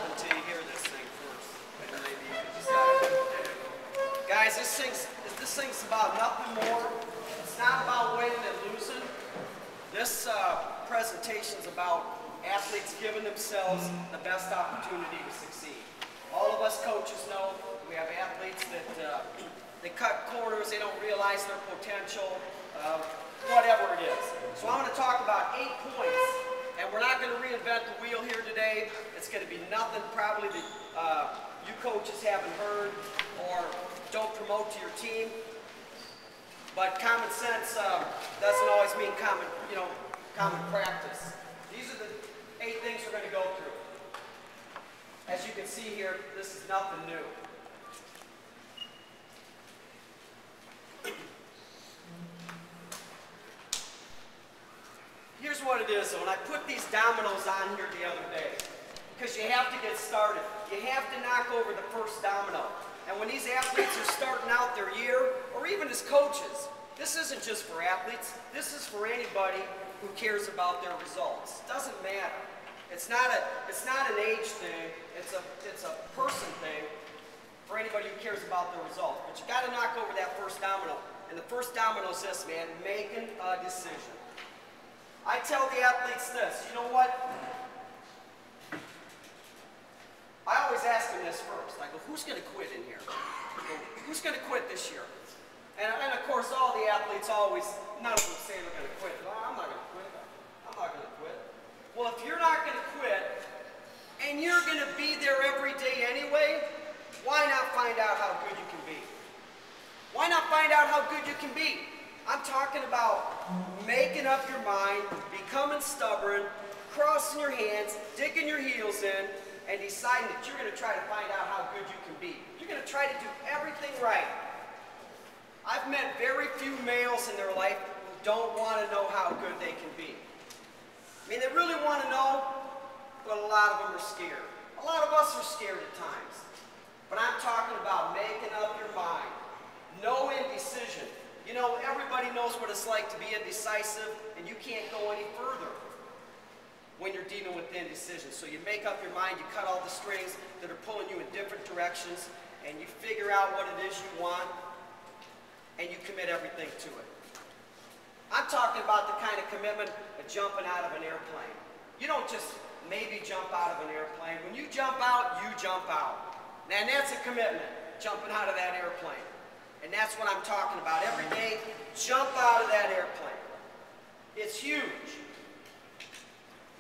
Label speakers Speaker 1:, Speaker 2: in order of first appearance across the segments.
Speaker 1: something till you hear this thing first. And maybe you can guys, this thing's about nothing more. It's not about winning and losing. This presentation's about athletes giving themselves the best opportunity to succeed. All of us coaches know we have athletes that they cut corners, they don't realize their potential, whatever it is. So I'm going to talk about 8 points, and we're not going to reinvent the wheel here today. It's going to be nothing probably that you coaches haven't heard or don't promote to your team. But common sense doesn't always mean common practice. These are the 8 things we're going to go through. As you can see here, this is nothing new. Here's what it is, though, and I put these dominoes on here the other day, because you have to get started. You have to knock over the first domino. And when these athletes are starting out their year, or even as coaches, this isn't just for athletes, this is for anybody who cares about their results. It doesn't matter. It's not an age thing, it's a person thing for anybody who cares about their results. But you got to knock over that first domino. And the first domino is this, man, making a decision. I tell the athletes this, you know what? I always ask them this first. I go, who's going to quit in here? I go, who's going to quit this year? And of course, all the athletes always, none of them say they're going to quit. Oh, I'm not going to quit. I'm not going to quit. Well, if you're not going to quit, and you're going to be there every day anyway, why not find out how good you can be? Why not find out how good you can be? I'm talking about making up your mind, becoming stubborn, crossing your hands, digging your heels in, and deciding that you're going to try to find out how good you can be. You're going to try to do everything right. I've met very few males in their life who don't want to know how good they can be. I mean, they really want to know, but a lot of them are scared. A lot of us are scared at times. But I'm talking about making up your mind. No indecision. You know, everybody knows what it's like to be indecisive, and you can't go any further when you're dealing with indecision. So you make up your mind, you cut all the strings that are pulling you in different directions, and you figure out what it is you want, and you commit everything to it. I'm talking about the kind of commitment of jumping out of an airplane. You don't just maybe jump out of an airplane. When you jump out, you jump out. And that's a commitment, jumping out of that airplane. And that's what I'm talking about. Every day, jump out of that airplane. It's huge.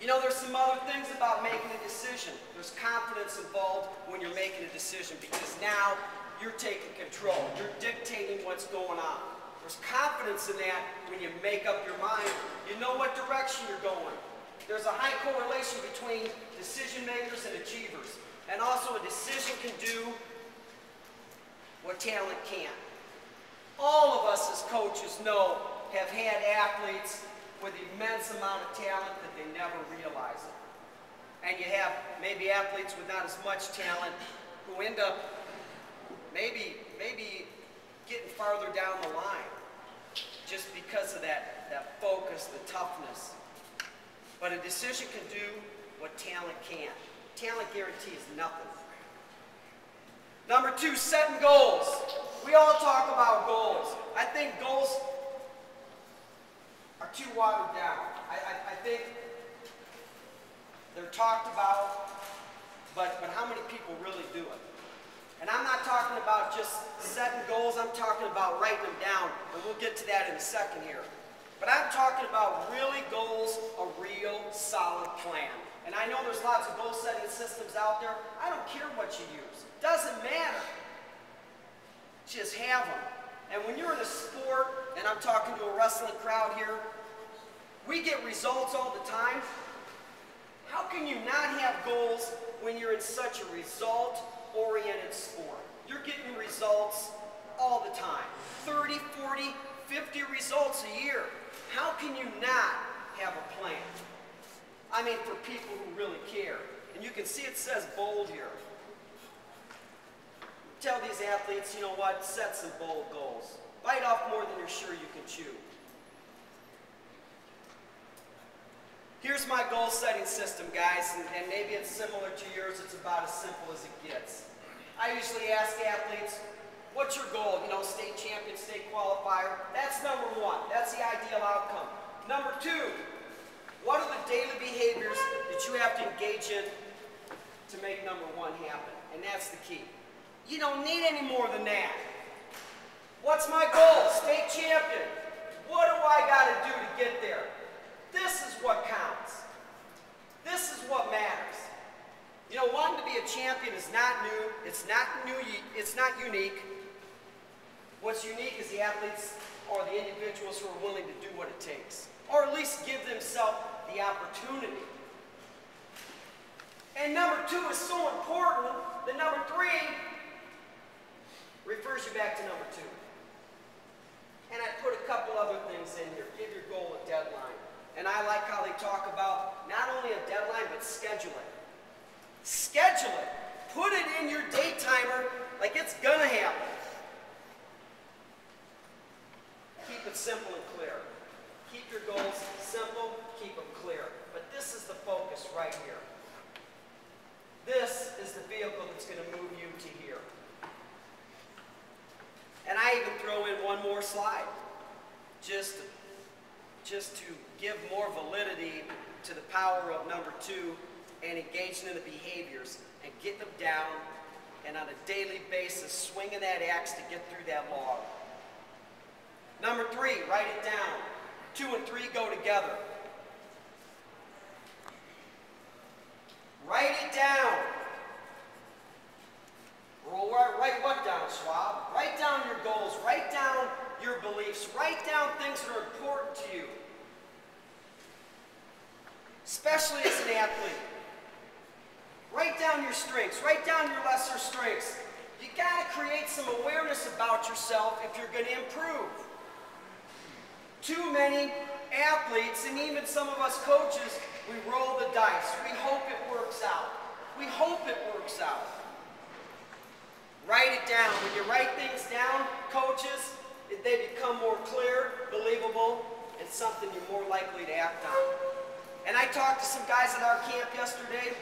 Speaker 1: You know, there's some other things about making a decision. There's confidence involved when you're making a decision, because now you're taking control. You're dictating what's going on. There's confidence in that when you make up your mind. You know what direction you're going. There's a high correlation between decision makers and achievers. And also, a decision can do what talent can't. All of us as coaches know, have had athletes with immense amount of talent that they never realize it. And you have maybe athletes with not as much talent who end up maybe getting farther down the line just because of that focus, the toughness. But a decision can do what talent can't. Talent guarantees nothing. Number 2, setting goals. We all talk about goals. I think goals are too watered down. I think they're talked about, but how many people really do it? And I'm not talking about just setting goals, I'm talking about writing them down, and we'll get to that in a second here. But I'm talking about really goals, a real solid plan. And I know there's lots of goal setting systems out there. I don't care what you use. Doesn't matter. Just have them. And when you're in a sport, and I'm talking to a wrestling crowd here, we get results all the time. How can you not have goals when you're in such a result-oriented sport? You're getting results all the time. 30, 40, 50 results a year. How can you not have a plan? I mean, for people who really care. And you can see it says bold here. Tell these athletes, you know what, set some bold goals. Bite off more than you're sure you can chew. Here's my goal setting system, guys, and maybe it's similar to yours. It's about as simple as it gets. I usually ask athletes, what's your goal? You know, state champion, state qualifier. That's number one. That's the ideal outcome. Number two, what are the daily behaviors that you have to engage in to make number one happen? And that's the key. You don't need any more than that. What's my goal? State champion. What do I got to do to get there? This is what counts. This is what matters. You know, wanting to be a champion is not new. It's not unique. What's unique is the athletes or the individuals who are willing to do what it takes, or at least give themselves the opportunity. And number two is so important that number three refers you back to number two. And I put a couple other things in here. Give your goal a deadline. And I like how they talk about not only a deadline, but schedule it. Schedule it. Put it in your date timer like it's gonna happen. Keep it simple and clear. Keep your goals simple, keep them clear. But this is the focus right here. This is the vehicle that's going to move you to here. And I even throw in one more slide, just to give more validity to the power of number two and engaging in the behaviors and getting them down and on a daily basis swinging that axe to get through that log. Number three, write it down. 2 and 3 go together. Write it down. Well, write what down, Schwab? Write down your goals. Write down your beliefs. Write down things that are important to you. Especially as an athlete. Write down your strengths. Write down your lesser strengths. You got to create some awareness about yourself if you're going to improve. Too many athletes, and even some of us coaches, we roll the dice. We hope it works out. We hope it works out. Write it down. When you write things down, coaches, they become more clear, believable, and something you're more likely to act on. And I talked to some guys at our camp yesterday,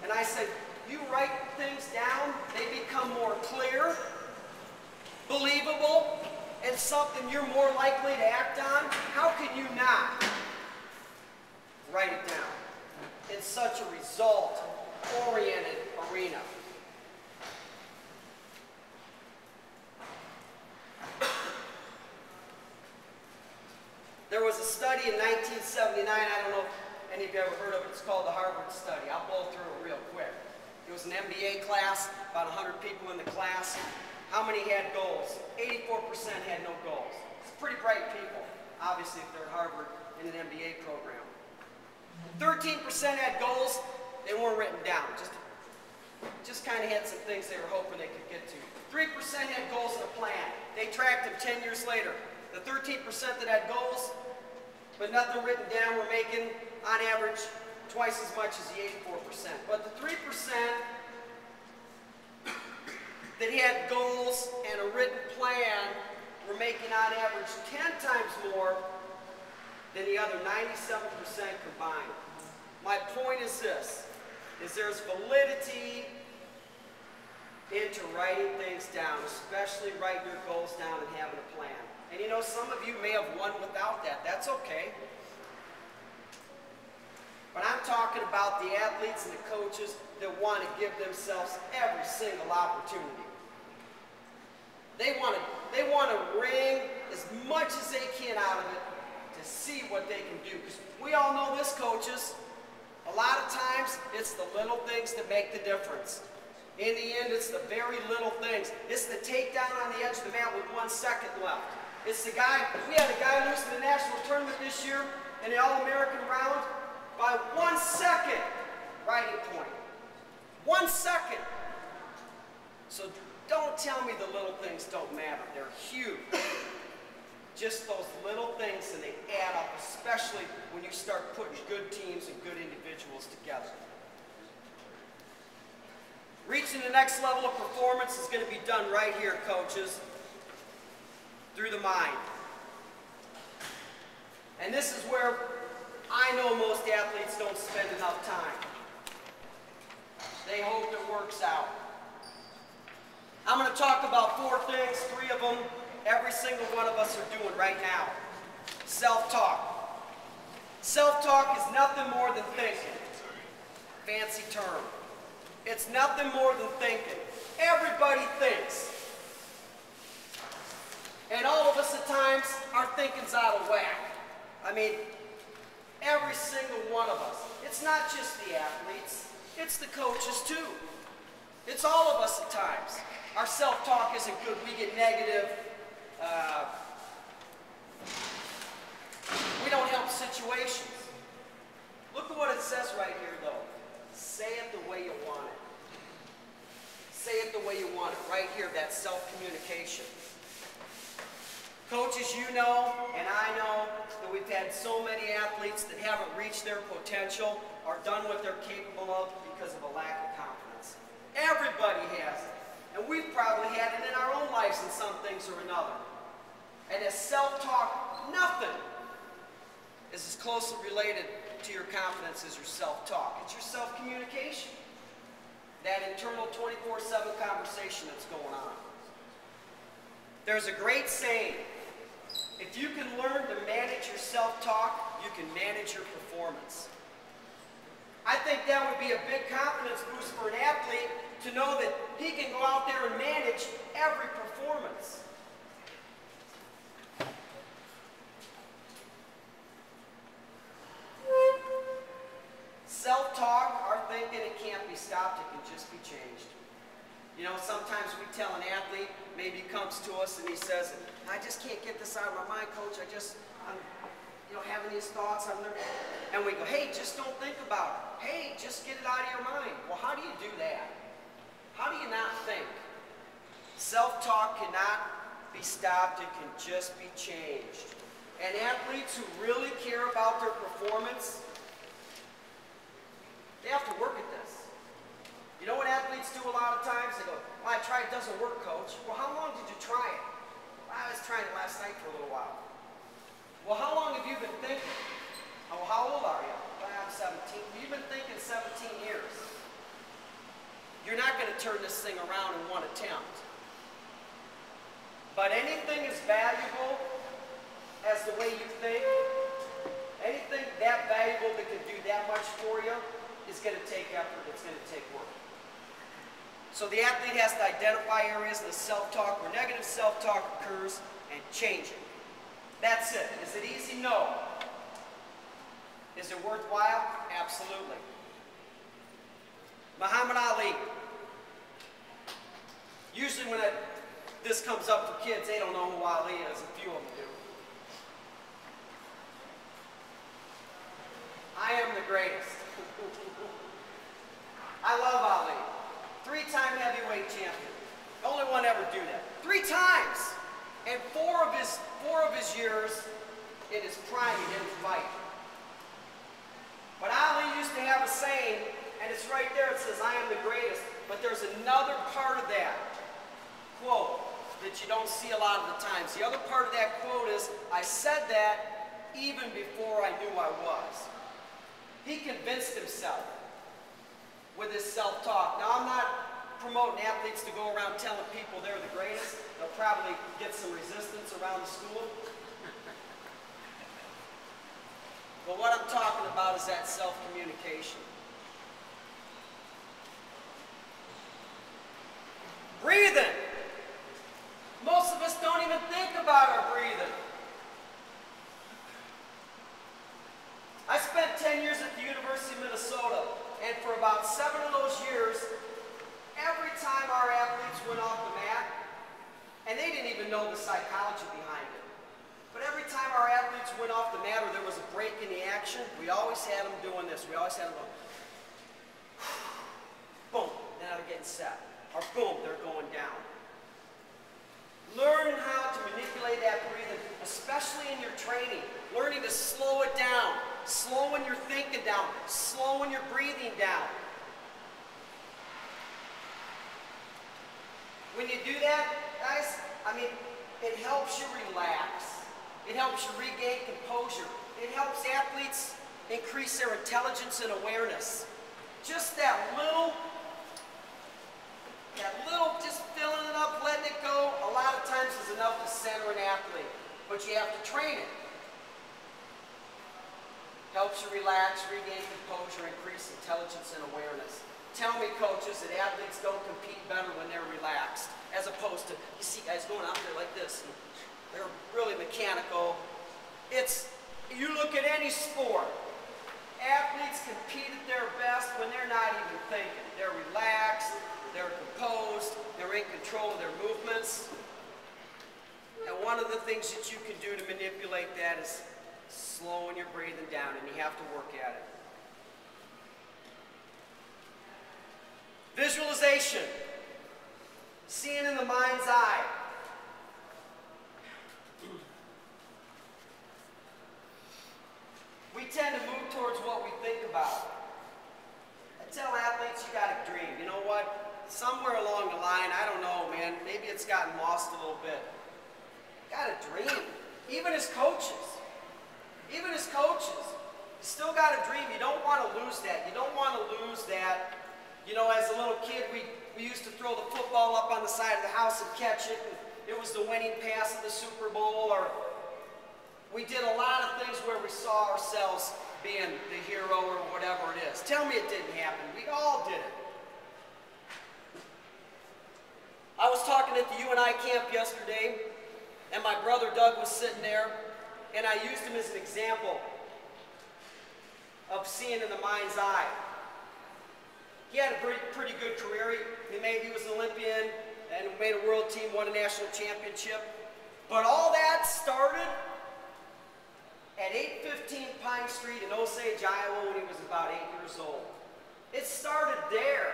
Speaker 1: and I said, you write things down, they become more clear, believable, and something you're more likely to act on. How can you not write it down in such a result-oriented arena? There was a study in 1979, I don't know if any of you ever heard of it, it's called the Harvard study. I'll blow through it real quick. It was an MBA class, about 100 people in the class. How many had goals? 84% had no goals. It's pretty bright people, obviously, if they're at Harvard in an MBA program. 13% had goals, they weren't written down. Just kind of had some things they were hoping they could get to. 3% had goals and a plan. They tracked them 10 years later. The 13% that had goals, but nothing written down, were making, on average, twice as much as the 84%. But the 3% that had goals and a written plan were making on average 10 times more than the other 97% combined. My point is this, is there's validity into writing things down, especially writing your goals down and having a plan. And you know, some of you may have won without that. That's okay. But I'm talking about the athletes and the coaches that want to give themselves every single opportunity. They want to wring as much as they can out of it to see what they can do. Because we all know this, coaches. A lot of times, it's the little things that make the difference. In the end, it's the very little things. It's the takedown on the edge of the mat with 1 second left. It's the guy, we had a guy lose in the national tournament this year in the All-American round by 1 second riding point. 1 second. So don't tell me the little things don't matter. They're huge. Just those little things, and they add up, especially when you start putting good teams and good individuals together. Reaching the next level of performance is going to be done right here, coaches, through the mind. And this is where I know most athletes don't spend enough time. They hope it works out. I'm going to talk about 4 things, 3 of them every single one of us are doing right now. Self-talk. Self-talk is nothing more than thinking. Fancy term. It's nothing more than thinking. Everybody thinks. And all of us at times, our thinking's out of whack. I mean, every single one of us. It's not just the athletes, it's the coaches too. It's all of us at times. Our self-talk isn't good. We get negative. We don't help situations. Look at what it says right here though. Say it the way you want it. Say it the way you want it. Right here, that self-communication. Coaches, you know, and I know that we've had so many athletes that haven't reached their potential or done what they're capable of because of a lack of confidence. Everybody has it. And we've probably had it in our own lives in some things or another. And as self-talk, nothing is as closely related to your confidence as your self-talk. It's your self-communication. That internal 24/7 conversation that's going on. There's a great saying. If you can learn to manage your self-talk, you can manage your performance. I think that would be a big confidence boost for an athlete to know that he can go out there and manage every performance. Self-talk, our thinking, it can't be stopped, it can just be changed. You know, sometimes we tell an athlete, maybe he comes to us and he says, I just can't get this out of my mind, coach. I'm having these thoughts. And we go, hey, just don't think about it. Hey, just get it out of your mind. Well, how do you do that? How do you not think? Self-talk cannot be stopped. It can just be changed. And athletes who really care about their performance, they have to work at this. You know what athletes do a lot of times? They go, well, I tried, it doesn't work, coach. Well, how long did you try it? Well, I was trying it last night for a little while. Well, how long have you been thinking? Oh, how old are you? Well, I'm 17. You've been thinking 17 years. You're not going to turn this thing around in one attempt. But anything as valuable as the way you think, anything that valuable that can do that much for you is going to take effort, it's going to take work. So the athlete has to identify areas in the self-talk where negative self-talk occurs and change it. That's it. Is it easy? No. Is it worthwhile? Absolutely. Muhammad Ali. Usually when this comes up for kids, they don't know who Ali is. A few of them do. I am the greatest. I love Ali. 3-time heavyweight champion. The only one to ever do that. 3 times! And 4 of his years in his prime he didn't fight. But Ali used to have a saying, and it's right there, it says, I am the greatest. But there's another part of that quote that you don't see a lot of the times. The other part of that quote is, I said that even before I knew I was. He convinced himself with his self-talk. Now, I'm not promoting athletes to go around telling people they're the greatest. They'll probably get some resistance around the school. But what I'm talking about is that self-communication. Breathing. Most of us don't even think about our breathing. I spent 10 years at the University of Minnesota, and for about 7 of those years, every time our athletes went off the mat, and they didn't even know the psychology behind it, but every time our athletes went off the mat or there was a break in the action, we always had them doing this. We always had them going, boom, now they're getting set. Or boom, they're going down. Learn how to manipulate that breathing, especially in your training. Learning to slow it down, slowing your thinking down, slowing your breathing down. When you do that, guys, I mean, it helps you relax. It helps you regain composure. It helps athletes increase their intelligence and awareness. Just that little, just filling it up, letting it go, a lot of times is enough to center an athlete. But you have to train it. Helps you relax, regain composure, increase intelligence and awareness. Tell me, coaches, that athletes don't compete better when they're relaxed, as opposed to, you see guys going out there like this, and they're really mechanical. You look at any sport, athletes compete at their best when they're not even thinking. They're relaxed, they're composed, they're in control of their movements. And one of the things that you can do to manipulate that is slowing your breathing down, and you have to work at it. Visualization. Seeing in the mind's eye. We tend to move towards what we think about. I tell athletes, you got to dream. You know what? Somewhere along the line, I don't know, man, maybe it's gotten lost a little bit. You got to dream. Even as coaches. Even as coaches. You still got to dream. You don't want to lose that. You don't want to lose that. You know, as a little kid, we used to throw the football up on the side of the house and catch it. And it was the winning pass of the Super Bowl. Or we did a lot of things where we saw ourselves being the hero or whatever it is. Tell me it didn't happen. We all did it. I was talking at the UNI camp yesterday, and my brother Doug was sitting there, and I used him as an example of seeing in the mind's eye. He had a pretty good career. He was an Olympian and made a world team, won a national championship. But all that started at 815 Pine Street in Osage, Iowa when he was about 8 years old. It started there.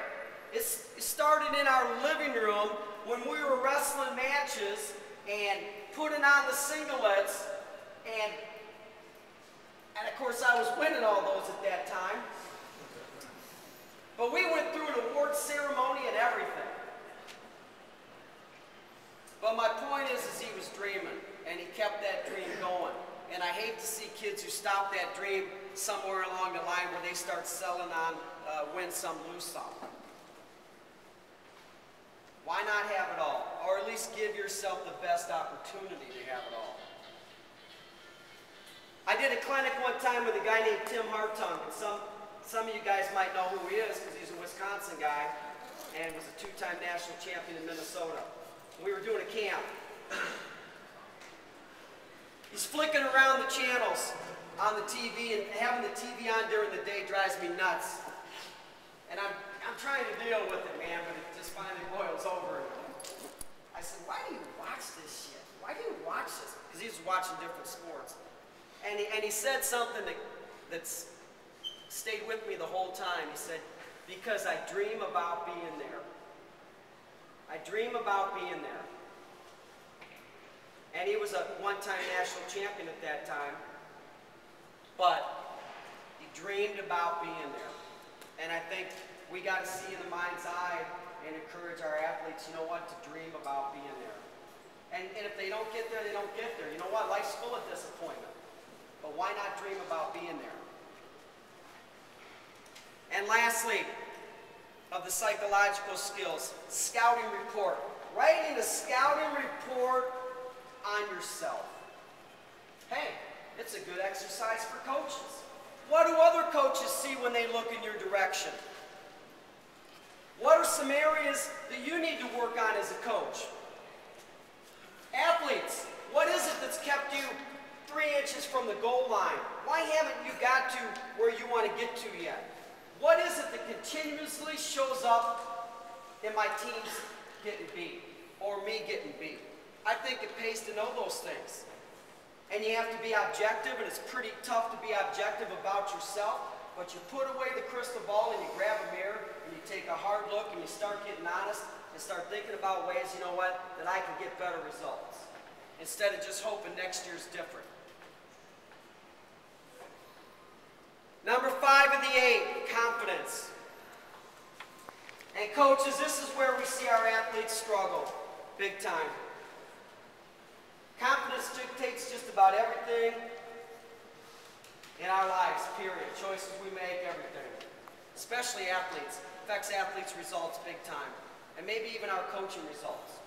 Speaker 1: It started in our living room when we were wrestling matches and putting on the singlets, and of course I was winning all those at that time. But we went through an award ceremony and everything. But my point is he was dreaming, and he kept that dream going. And I hate to see kids who stop that dream somewhere along the line where they start selling on win some, lose some. Why not have it all? Or at least give yourself the best opportunity to have it all. I did a clinic one time with a guy named Tim Hartung, and some of you guys might know who he is because he's a Wisconsin guy and was a two-time national champion in Minnesota. We were doing a camp. He's flicking around the channels on the TV, and having the TV on during the day drives me nuts. And I'm trying to deal with it, man, but it just finally boils over. I said, why do you watch this shit? Why do you watch this? Because he was watching different sports. And he said something that's stayed with me the whole time. He said, because I dream about being there. I dream about being there. And he was a one-time national champion at that time. But he dreamed about being there. And I think we got to see in the mind's eye and encourage our athletes, you know what, to dream about being there. And if they don't get there, they don't get there. You know what, life's full of disappointment. But why not dream about being there? And lastly, of the psychological skills, scouting report. Writing a scouting report on yourself. Hey, it's a good exercise for coaches. What do other coaches see when they look in your direction? What are some areas that you need to work on as a coach? Athletes, what is it that's kept you 3 inches from the goal line? Why haven't you got to where you want to get to yet? What is it that continuously shows up in my teams getting beat or me getting beat? I think it pays to know those things. And you have to be objective, and it's pretty tough to be objective about yourself, but you put away the crystal ball and you grab a mirror and you take a hard look and you start getting honest and start thinking about ways, you know what, that I can get better results instead of just hoping next year's different. Number 5 of the 8, confidence. And coaches, this is where we see our athletes struggle big time. Confidence dictates just about everything in our lives, period. Choices we make, everything. Especially athletes. Affects athletes' results big time. And maybe even our coaching results.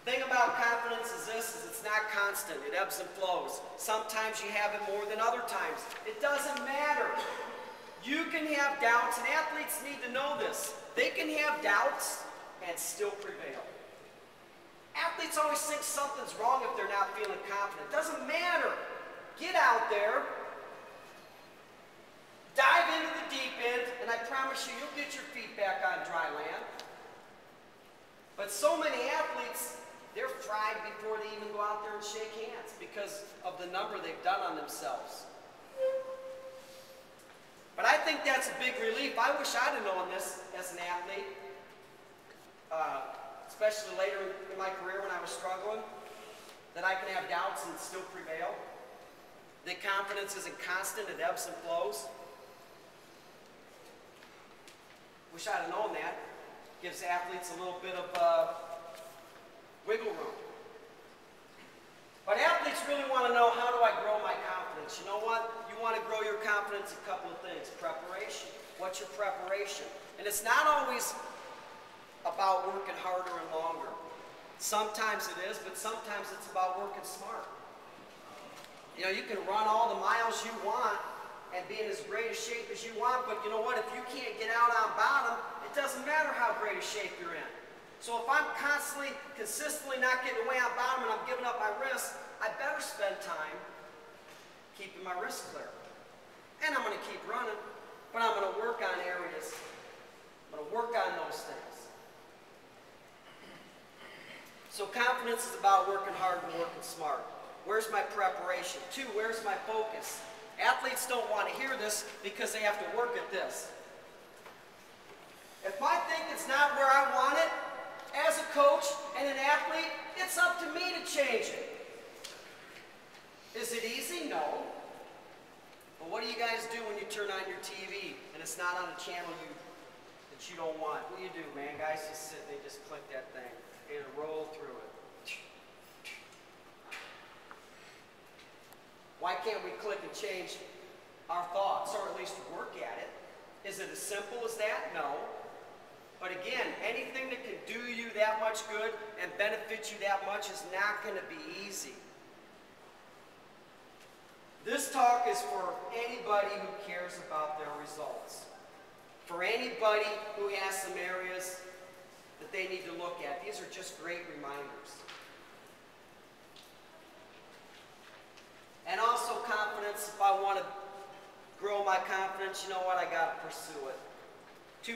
Speaker 1: The thing about confidence is this, is it's not constant. It ebbs and flows. Sometimes you have it more than other times. It doesn't matter. You can have doubts, and athletes need to know this. They can have doubts and still prevail. Athletes always think something's wrong if they're not feeling confident. Doesn't matter. Get out there, dive into the deep end, and I promise you, you'll get your feet back on dry land. But so many athletes, they're fried before they even go out there and shake hands because of the number they've done on themselves. But I think that's a big relief. I wish I'd have known this as an athlete, especially later in my career when I was struggling, that I can have doubts and still prevail. That confidence isn't constant, it ebbs and flows. Wish I'd have known that. Gives athletes a little bit of wiggle room. But athletes really want to know, how do I grow my confidence? You know what? You want to grow your confidence, a couple of things. Preparation. What's your preparation? And it's not always about working harder and longer. Sometimes it is, but sometimes it's about working smart. You know, you can run all the miles you want and be in as great a shape as you want, but you know what? If you can't get out on bottom, it doesn't matter how great a shape you're in. So if I'm consistently not getting away on bottom and I'm giving up my wrist, I better spend time keeping my wrist clear. And I'm going to keep running, but I'm going to work on areas. I'm going to work on those things. So confidence is about working hard and working smart. Where's my preparation? 2, where's my focus? Athletes don't want to hear this because they have to work at this. If my thinking's not where I want it, as a coach and an athlete, it's up to me to change it. Is it easy? No. But what do you guys do when you turn on your TV and it's not on a channel that you don't want? What do you do, man? Guys just sit and they just click that thing and roll through it. Why can't we click and change our thoughts, or at least work at it? Is it as simple as that? No. But again, anything that can do you that much good and benefit you that much is not going to be easy. This talk is for anybody who cares about their results. For anybody who has some areas that they need to look at. These are just great reminders. And also confidence. If I want to grow my confidence, you know what? I got to pursue it. Too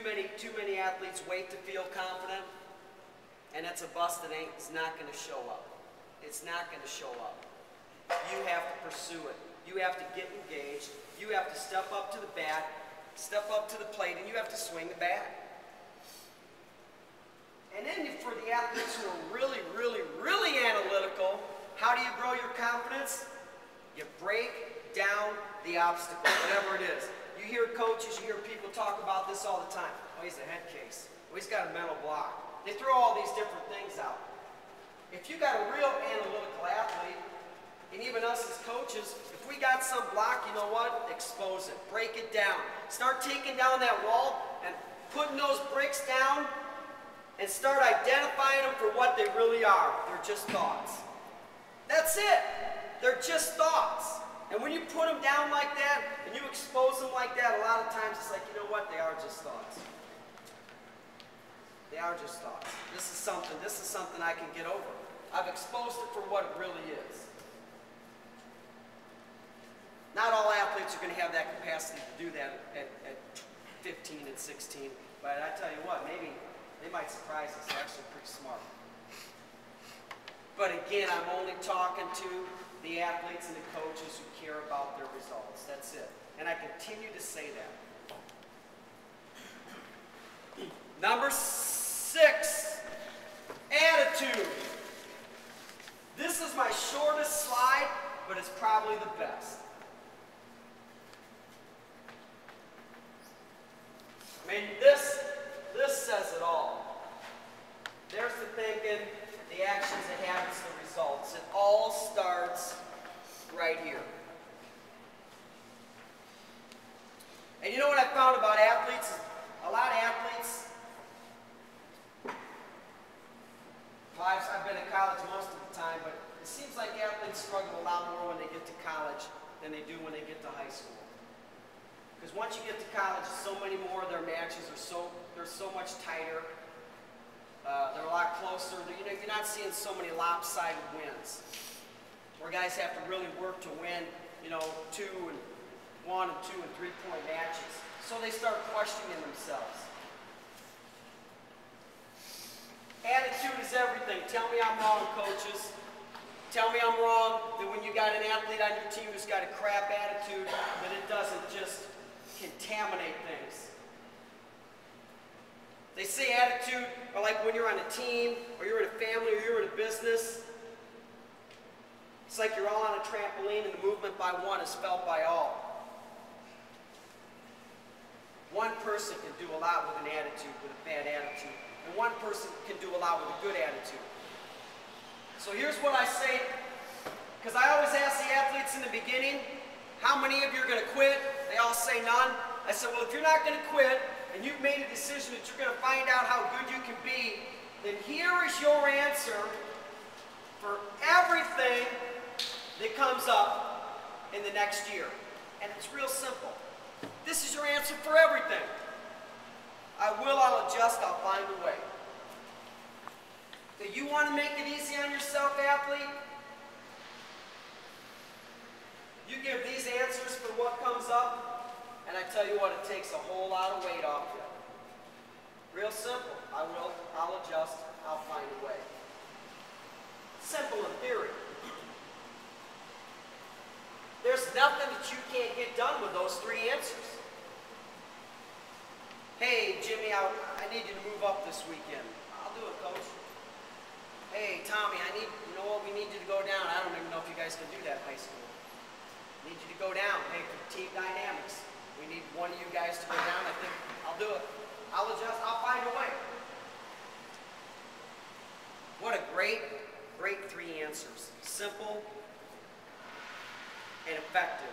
Speaker 1: many athletes wait to feel confident, and it's a bus that is not going to show up. It's not going to show up. You have to pursue it. You have to get engaged. You have to step up to the bat, step up to the plate, and you have to swing the bat. And then for the athletes who are really, really, really analytical, how do you grow your confidence? You break down the obstacle, whatever it is. You hear coaches, you hear people talk about this all the time. Oh, he's a head case. Oh, he's got a mental block. They throw all these different things out. If you got a real analytical athlete, and even us as coaches, if we got some block, you know what? Expose it. Break it down. Start taking down that wall and putting those bricks down and start identifying them for what they really are. They're just thoughts. That's it. They're just thoughts. And when you put them down like that, and you expose them like that, a lot of times it's like, you know what? They are just thoughts. They are just thoughts. This is something I can get over. I've exposed it for what it really is. Not all athletes are going to have that capacity to do that at 15 and 16, but I tell you what, maybe they might surprise us. They're actually pretty smart. But again, I'm only talking to the athletes and the coaches who care about their results. That's it. And I continue to say that. Number 6, attitude. This is my shortest slide, but it's probably the best. I mean, this says it all. There's the thinking, the actions, the habits, the results. It all starts right here. found about athletes is a lot of athletes, well, I've been in college most of the time, but it seems like athletes struggle a lot more when they get to college than they do when they get to high school. Because once you get to college, so many more of their matches are they're so much tighter. They're a lot closer. You know, you're not seeing so many lopsided wins, where guys have to really work to win, you know, 2 and 1 and 2 and 3-point matches. So they start questioning themselves. Attitude is everything. Tell me I'm wrong, coaches. Tell me I'm wrong that when you got an athlete on your team who's got a crap attitude, that it doesn't just contaminate things. They say attitude, or like when you're on a team, or you're in a family, or you're in a business, it's like you're all on a trampoline and the movement by one is felt by all. One person can do a lot with an attitude, with a bad attitude. And one person can do a lot with a good attitude. So here's what I say, because I always ask the athletes in the beginning, how many of you are going to quit? They all say none. I said, well, if you're not going to quit, and you've made a decision that you're going to find out how good you can be, then here is your answer for everything that comes up in the next year. And it's real simple. This is your answer for everything. I'll adjust, I'll find a way. Do you want to make it easy on yourself, athlete? You give these answers for what comes up, and I tell you what, it takes a whole lot of weight off you. Real simple. I'll adjust, I'll find a way. Simple in theory. There's nothing that you can't get done with those 3 answers. Hey, Jimmy, I need you to move up this weekend. I'll do it, coach. Hey, Tommy, you know what, we need you to go down. I don't even know if you guys can do that in high school. I need you to go down. Hey, for team dynamics, we need one of you guys to go down. I think I'll do it. I'll adjust, I'll find a way. What a great 3 answers. Simple and effective.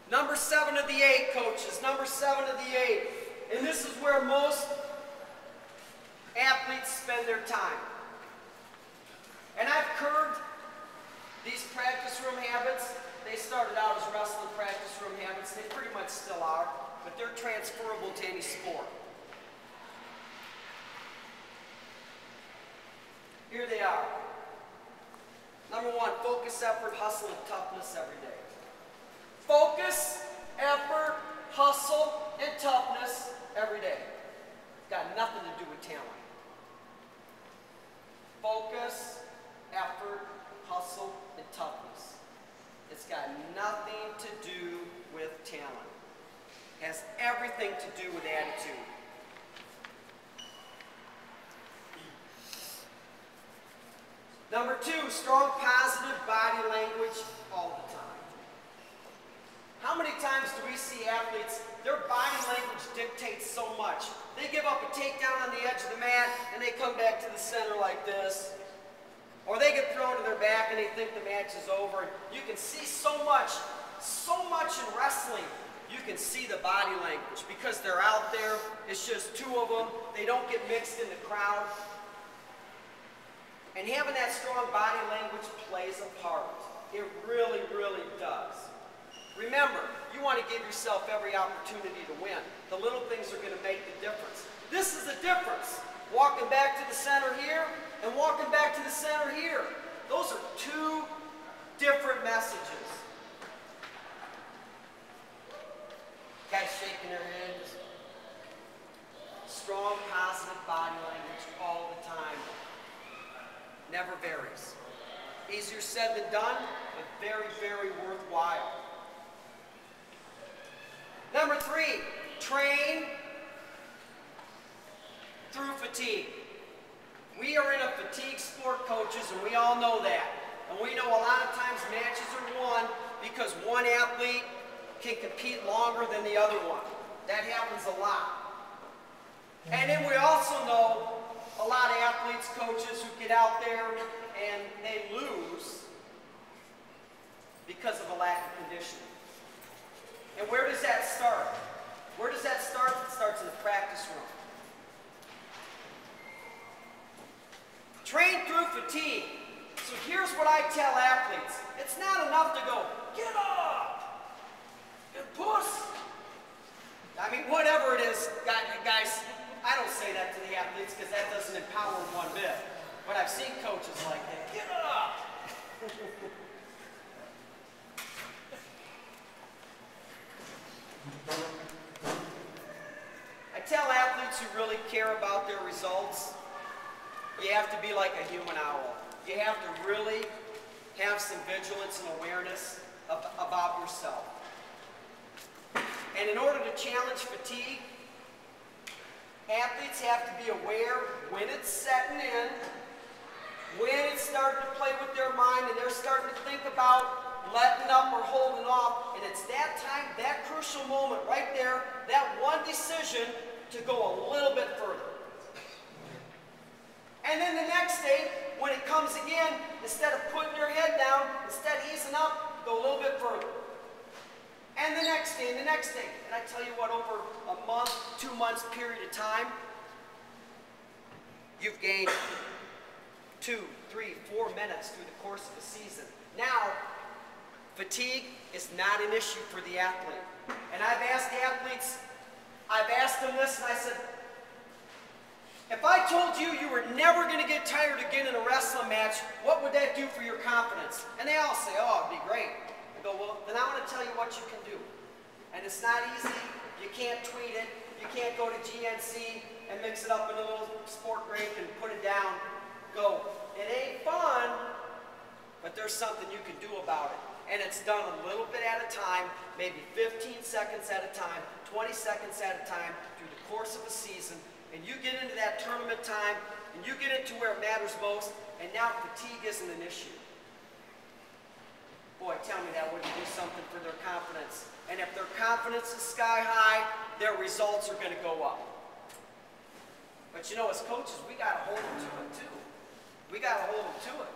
Speaker 1: Number 7 of the 8, coaches. Number 7 of the 8. And this is where most athletes spend their time. And I've curbed these practice room habits. They started out as wrestling practice room habits. They pretty much still are, but they're transferable to any sport. Here they are. Number 1, focus, effort, hustle, and toughness every day. Focus, effort, hustle, and toughness every day. It's got nothing to do with talent. Focus, effort, hustle, and toughness. It's got nothing to do with talent. It has everything to do with attitude. Number 2, strong positive body language all the time. How many times do we see athletes, their body language dictates so much. They give up a takedown on the edge of the mat and they come back to the center like this. Or they get thrown to their back and they think the match is over. You can see so much in wrestling. You can see the body language because they're out there. It's just 2 of them. They don't get mixed in the crowd. And having that strong body language plays a part. It really, really does. Remember, you want to give yourself every opportunity to win. The little things are going to make the difference. This is the difference. Walking back to the center here and walking back to the center here. Those are 2 different messages. Guys shaking their heads. Strong, positive body language all the time. Never varies. Easier said than done, but very, very worthwhile. Number 3, train through fatigue. We are in a fatigue sport, coaches, and we all know that. And we know a lot of times matches are won because one athlete can compete longer than the other one. That happens a lot. And then we also know a lot of athletes, coaches who get out there and they lose because of a lack of conditioning. And where does that start? Where does that start? It starts in the practice room. Train through fatigue. So here's what I tell athletes. It's not enough to go, get up, and puss. I mean, whatever it is, guys, I don't say that to the athletes because that doesn't empower them one bit. But I've seen coaches like that, get up. I tell athletes who really care about their results, you have to be like a human owl. You have to really have some vigilance and awareness about yourself. And in order to challenge fatigue, athletes have to be aware when it's setting in, when it's starting to play with their mind and they're starting to think about letting up or holding off. And it's that time, that crucial moment right there, that one decision to go a little bit further. And then the next day, when it comes again, instead of putting your head down, instead of easing up, go a little bit further. And the next day, and the next day. And I tell you what, over a month, 2 months period of time, you've gained 2, 3, 4 minutes through the course of a season. Now, fatigue is not an issue for the athlete. And I've asked athletes, I've asked them this, and I said, if I told you you were never going to get tired again in a wrestling match, what would that do for your confidence? And they all say, oh, it'd be great. I go, well, then I want to tell you what you can do. And it's not easy. You can't tweet it. You can't go to GNC and mix it up in a little sport drink and put it down. Go, it ain't fun, but there's something you can do about it. And it's done a little bit at a time, maybe 15 seconds at a time, 20 seconds at a time through the course of a season. And you get into that tournament time, and you get into where it matters most, and now fatigue isn't an issue. Boy, tell me that wouldn't do something for their confidence. And if their confidence is sky high, their results are going to go up. But you know, as coaches, we got to hold them to it too. We got to hold them to it.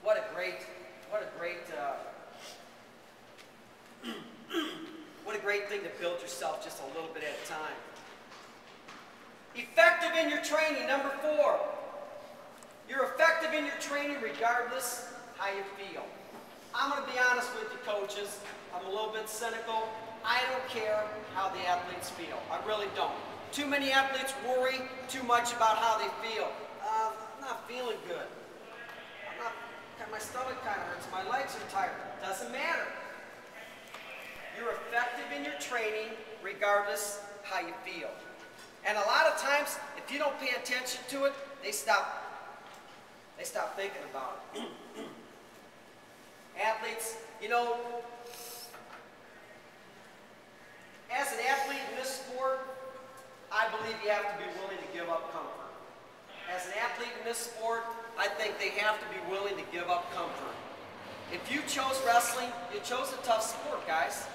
Speaker 1: What a great thing to build yourself just a little bit at a time. Effective in your training, number 4. You're effective in your training regardless how you feel. I'm going to be honest with you, coaches. I'm a little bit cynical. I don't care how the athletes feel. I really don't. Too many athletes worry too much about how they feel. I'm not feeling good. My stomach kind of hurts. My legs are tired. Doesn't matter. You're effective in your training regardless how you feel. And a lot of times, if you don't pay attention to it, they stop thinking about it. Athletes, you know, as an athlete in this sport, I believe you have to be willing to give up comfort. As an athlete in this sport, I think they have to be willing to give up comfort. If you chose wrestling, you chose a tough sport, guys.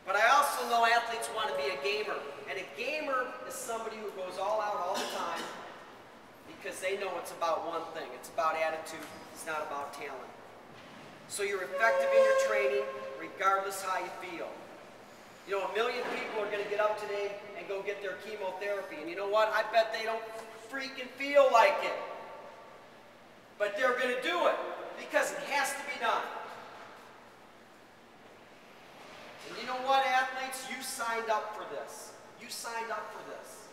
Speaker 1: But I also know athletes want to be a gamer. And a gamer is somebody who goes all out all the time because they know it's about one thing. It's about attitude. It's not about talent. So you're effective in your training regardless how you feel. You know, 1 million people are going to get up today and go get their chemotherapy. And you know what? I bet they don't freaking feel like it. But they're going to do it because it has to be done. And you know what, athletes? You signed up for this. You signed up for this.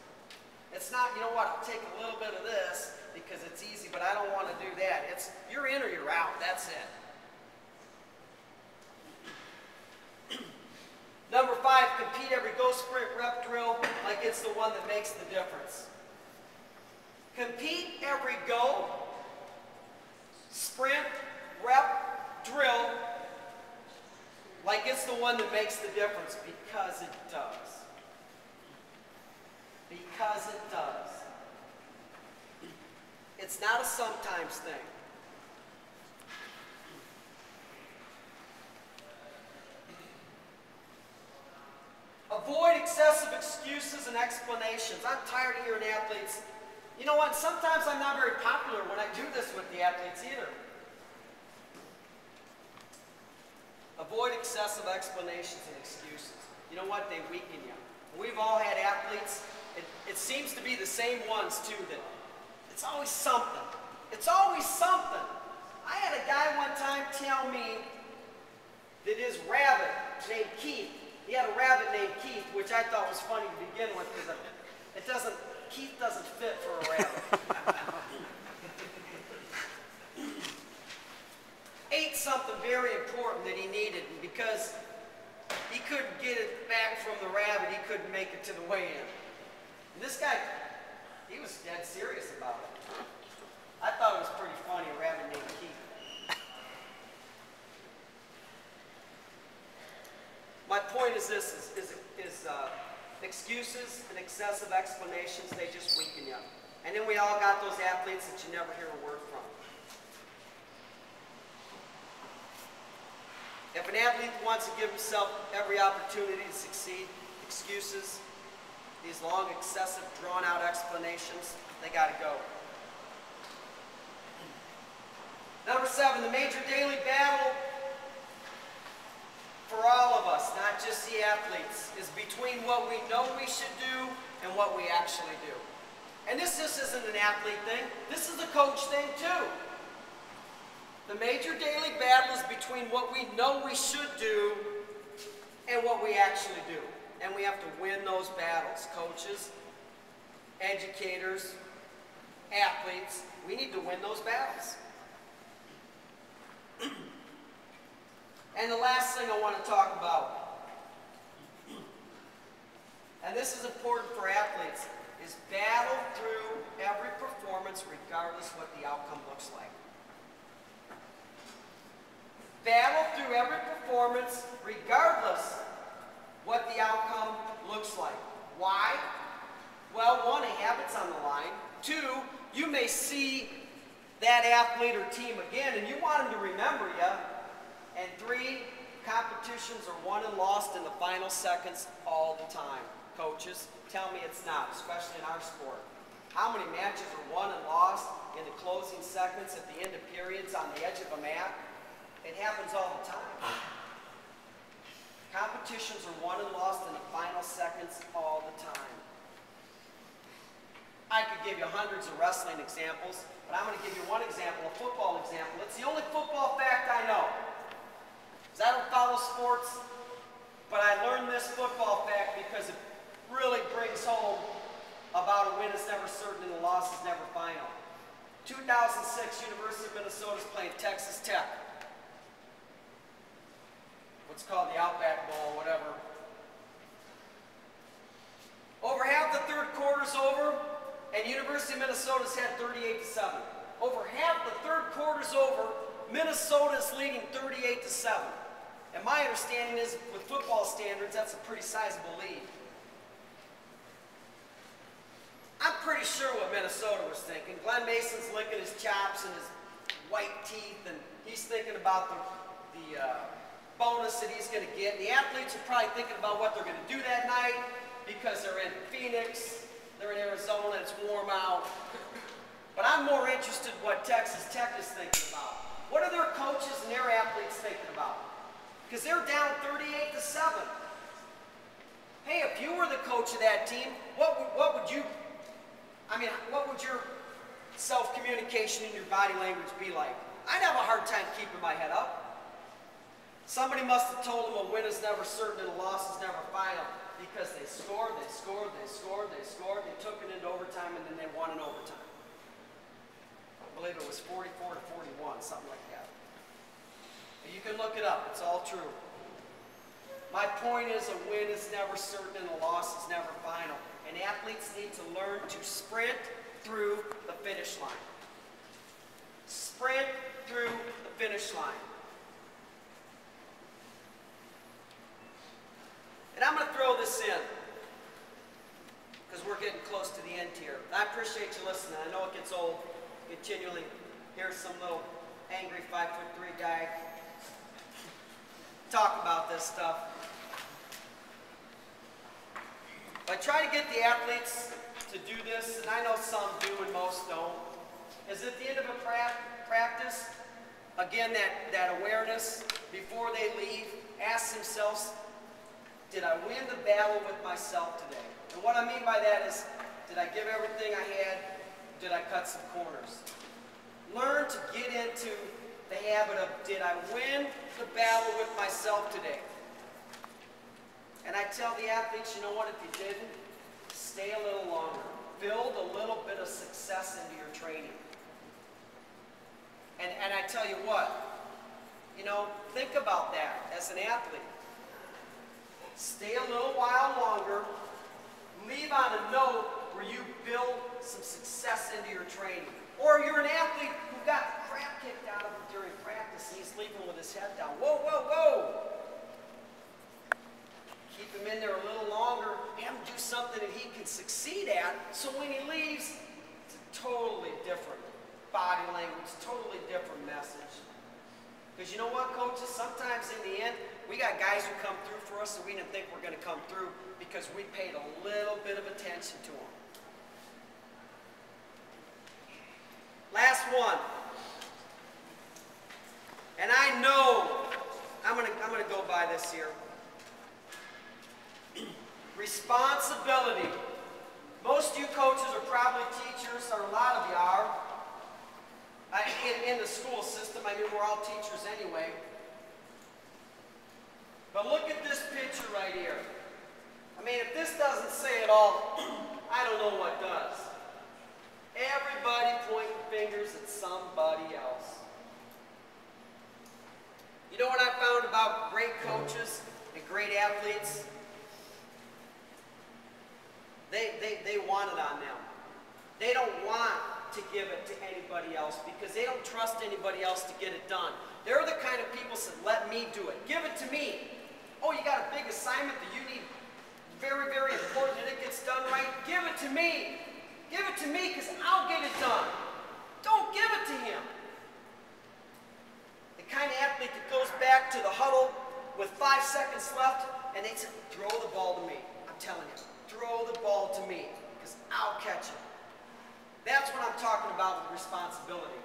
Speaker 1: It's not, you know what, I'll take a little bit of this because it's easy, but I don't want to do that. It's, you're in or you're out. That's it. Number 5, compete every go, sprint, rep, drill like it's the one that makes the difference. Compete every go, sprint, rep, drill like it's the one that makes the difference, because it does. Because it does. It's not a sometimes thing. Avoid excessive excuses and explanations. I'm tired of hearing athletes. You know what? Sometimes I'm not very popular when I do this with the athletes either. Avoid excessive explanations and excuses. You know what? They weaken you. We've all had athletes. It seems to be the same ones, too, that it's always something. It's always something. I had a guy one time tell me that his rabbit named Keith, he had a rabbit named Keith, which I thought was funny to begin with because Keith doesn't fit for a rabbit. Ate something very important that he needed, and because he couldn't get it back from the rabbit, he couldn't make it to the weigh-in. And this guy, he was dead serious about it. I thought it was pretty funny, a rabbit named Keith. My point is this, excuses and excessive explanations, they just weaken you. And then we all got those athletes that you never hear a word from. If an athlete wants to give himself every opportunity to succeed, excuses, these long, excessive, drawn-out explanations, they got to go. Number 7, the major daily battle for all of us, not just the athletes, is between what we know we should do and what we actually do. And this just isn't an athlete thing. This is a coach thing, too. The major daily battle is between what we know we should do and what we actually do. And we have to win those battles. Coaches, educators, athletes, we need to win those battles. And the last thing I want to talk about, and this is important for athletes, is battle through every performance regardless what the outcome looks like. Battle through every performance regardless what the outcome looks like. Why? Well, 1, a habit's on the line. 2, you may see that athlete or team again and you want them to remember you. And 3, competitions are won and lost in the final seconds all the time. Coaches, tell me it's not, especially in our sport. How many matches are won and lost in the closing seconds at the end of periods on the edge of a mat? It happens all the time. Competitions are won and lost in the final seconds all the time. I could give you hundreds of wrestling examples, but I'm going to give you one example, a football example. It's the only football fact I know. Because I don't follow sports, but I learned this football fact because it really brings home about a win is never certain and a loss is never final. 2006, University of Minnesota is playing Texas Tech. What's called the Outback Bowl, whatever. Over half the third quarter's over, and University of Minnesota's had 38-7. Over half the third quarter's over, Minnesota's leading 38-7. And my understanding is, with football standards, that's a pretty sizable lead. I'm pretty sure what Minnesota was thinking. Glenn Mason's licking his chops and his white teeth, and he's thinking about the bonus that he's going to get. And the athletes are probably thinking about what they're going to do that night because they're in Phoenix, they're in Arizona, it's warm out. But I'm more interested in what Texas Tech is thinking about. What are their coaches and their athletes thinking about? Because they're down 38-7. Hey, if you were the coach of that team, what would your self-communication and your body language be like? I'd have a hard time keeping my head up. Somebody must have told them a win is never certain and a loss is never final because they scored, they took it into overtime, and then they won in overtime. I believe it was 44-41, something like that. But you can look it up. It's all true. My point is a win is never certain and a loss is never final. And athletes need to learn to sprint through the finish line. Sprint through the finish line. And I'm going to throw this in because we're getting close to the end here. And I appreciate you listening. I know it gets old. Continually hear some little angry 5'3" guy talk about this stuff. But I try to get the athletes to do this, and I know some do and most don't, is at the end of a practice, Again, that awareness before they leave, ask themselves, did I win the battle with myself today? And what I mean by that is, did I give everything I had? Did I cut some corners? Learn to get into the habit of, did I win the battle with myself today? And I tell the athletes, you know what, if you didn't, stay a little longer. Build a little bit of success into your training. And I tell you what, you know, think about that as an athlete. Stay a little while longer. Leave on a note where you build some success into your training. Or you're an athlete who got the crap kicked out of him during practice and he's leaving with his head down. Whoa, whoa, whoa! Keep him in there a little longer. Have him do something that he can succeed at. So when he leaves, it's a totally different body language, totally different message. Because you know what, coaches? Sometimes in the end, we got guys who come through for us that we didn't think were going to come through because we paid a little bit of attention to them. Last one. And I know, I'm gonna go by this here. Responsibility. Most of you coaches are probably teachers, or a lot of you are. In the school system, I mean, we're all teachers anyway. But look at this picture right here. I mean, if this doesn't say it all, I don't know what does. Everybody pointing fingers at somebody else. You know what I found about great coaches and great athletes? They want it on them. They don't want to give it to anybody else because they don't trust anybody else to get it done. They're the kind of people that say, let me do it. Give it to me. Oh, you got a big assignment that you need very, very important and it gets done right? Give it to me. Give it to me because I'll get it done. Don't give it to him. The kind of athlete that goes back to the huddle with 5 seconds left and they say, throw the ball to me. I'm telling you, throw the ball to me because I'll catch it. That's what I'm talking about with responsibility.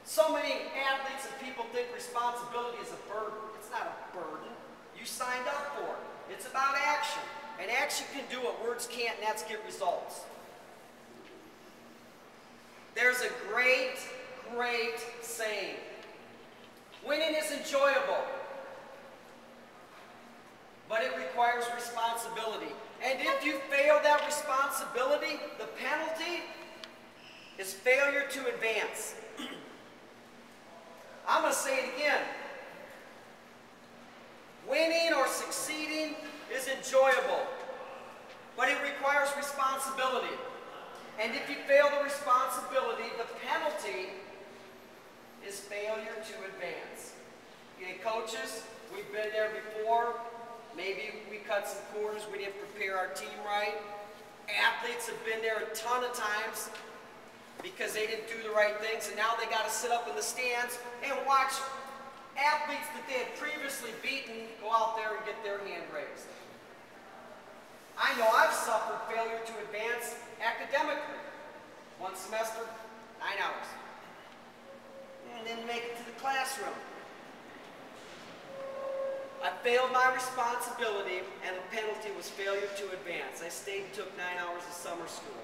Speaker 1: So many athletes and people think responsibility is a burden. It's not a burden. You signed up for it. It's about action. And action can do what words can't, and that's get results. There's a great, great saying. Winning is enjoyable, but it requires responsibility. And if you fail that responsibility, the penalty is failure to advance. I'm going to say it again. Winning or succeeding is enjoyable, but it requires responsibility. And if you fail the responsibility, the penalty is failure to advance. Okay, coaches, we've been there before. Maybe we cut some corners, we didn't prepare our team right. Athletes have been there a ton of times because they didn't do the right things, and now they got to sit up in the stands and watch athletes that they had previously beaten go out there and get their hand raised. I know I've suffered failure to advance academically. One semester, 9 hours. And didn't make it to the classroom. I failed my responsibility, and the penalty was failure to advance. I stayed and took 9 hours of summer school.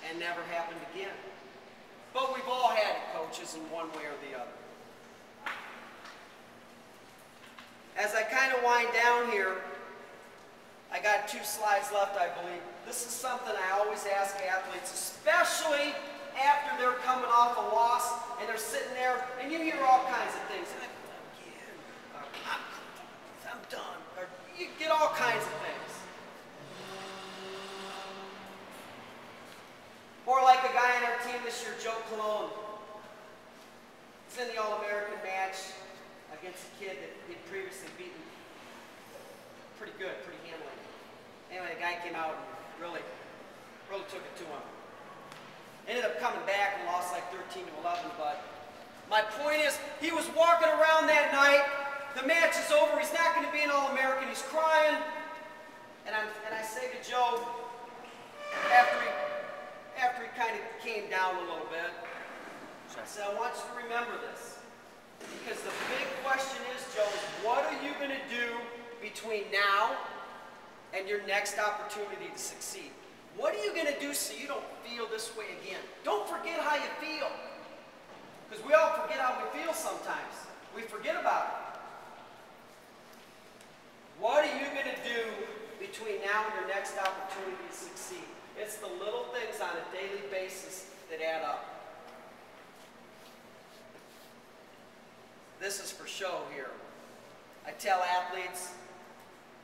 Speaker 1: And never happened again. But we've all had it, coaches, in one way or the other. As I kind of wind down here, I got 2 slides left, I believe. This is something I always ask athletes, especially after they're coming off a loss and they're sitting there and you hear all kinds of things. I'm done. Or you get all kinds of things. Or like a guy on our team this year, Joe Cologne. He's in the All-American match against a kid that he'd previously beaten. Pretty good, pretty handling. Anyway, the guy came out and really took it to him. Ended up coming back and lost like 13-11, but my point is, he was walking around that night, the match is over, he's not going to be an All-American, he's crying, and I say to Joe, after he kind of came down a little bit, I said, I want you to remember this. Because the big question is, Joe, is what are you going to do between now and your next opportunity to succeed? What are you going to do so you don't feel this way again? Don't forget how you feel. Because we all forget how we feel sometimes. We forget about it. What are you going to do between now and your next opportunity to succeed? It's the little things on a daily basis that add up. This is for show here. I tell athletes,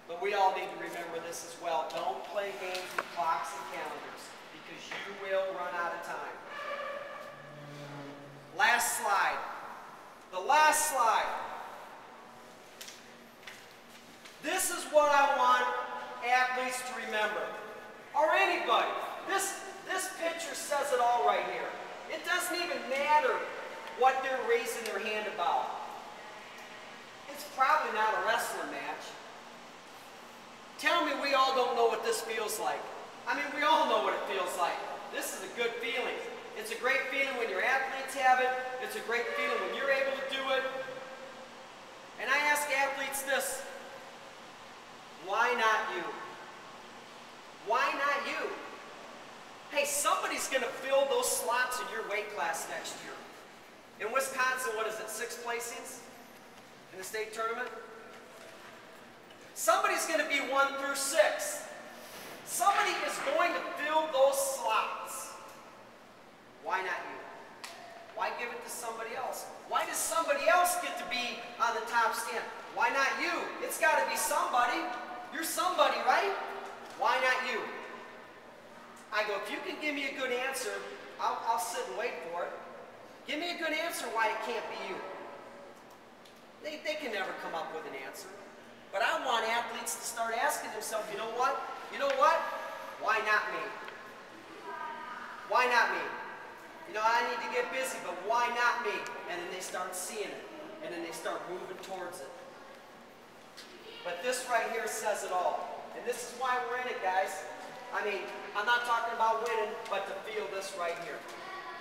Speaker 1: but we all need to remember this as well. Don't play games with clocks and calendars because you will run out of time. Last slide. The last slide. This is what I want athletes to remember, or anybody. This picture says it all right here. It doesn't even matter what they're raising their hand about. It's probably not a wrestling match. Tell me we all don't know what this feels like. I mean, we all know what it feels like. This is a good feeling. It's a great feeling when your athletes have it. It's a great feeling when you're able to do it. And I ask athletes this, why not you? Why not you? Hey, somebody's going to fill those slots in your weight class next year. In Wisconsin, what is it, 6 placings in the state tournament? Somebody's going to be 1 through 6. Somebody is going to fill those slots. Why not you? Why give it to somebody else? Why does somebody else get to be on the top stand? Why not you? It's got to be somebody. You're somebody, right? Why not you? I go, if you can give me a good answer, I'll sit and wait for it. Give me a good answer why it can't be you. They can never come up with an answer. But I want athletes to start asking themselves, you know what? You know what? Why not me? Why not me? You know, I need to get busy, but why not me? And then they start seeing it. And then they start moving towards it. But this right here says it all. And this is why we're in it, guys. I mean, I'm not talking about winning, but to feel this right here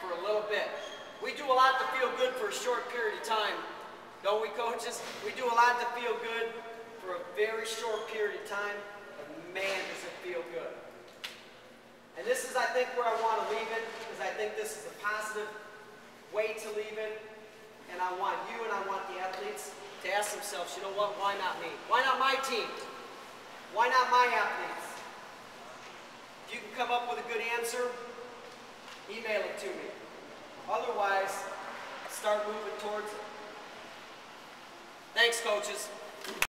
Speaker 1: for a little bit. We do a lot to feel good for a short period of time, don't we, coaches? We do a lot to feel good for a very short period of time, but man, does it feel good. And this is, I think, where I want to leave it, because I think this is a positive way to leave it. And I want you and I want the athletes to ask themselves, you know what, why not me? Why not my team? Why not my athletes? If you can come up with a good answer, email it to me. Otherwise, start moving towards it. Thanks, coaches.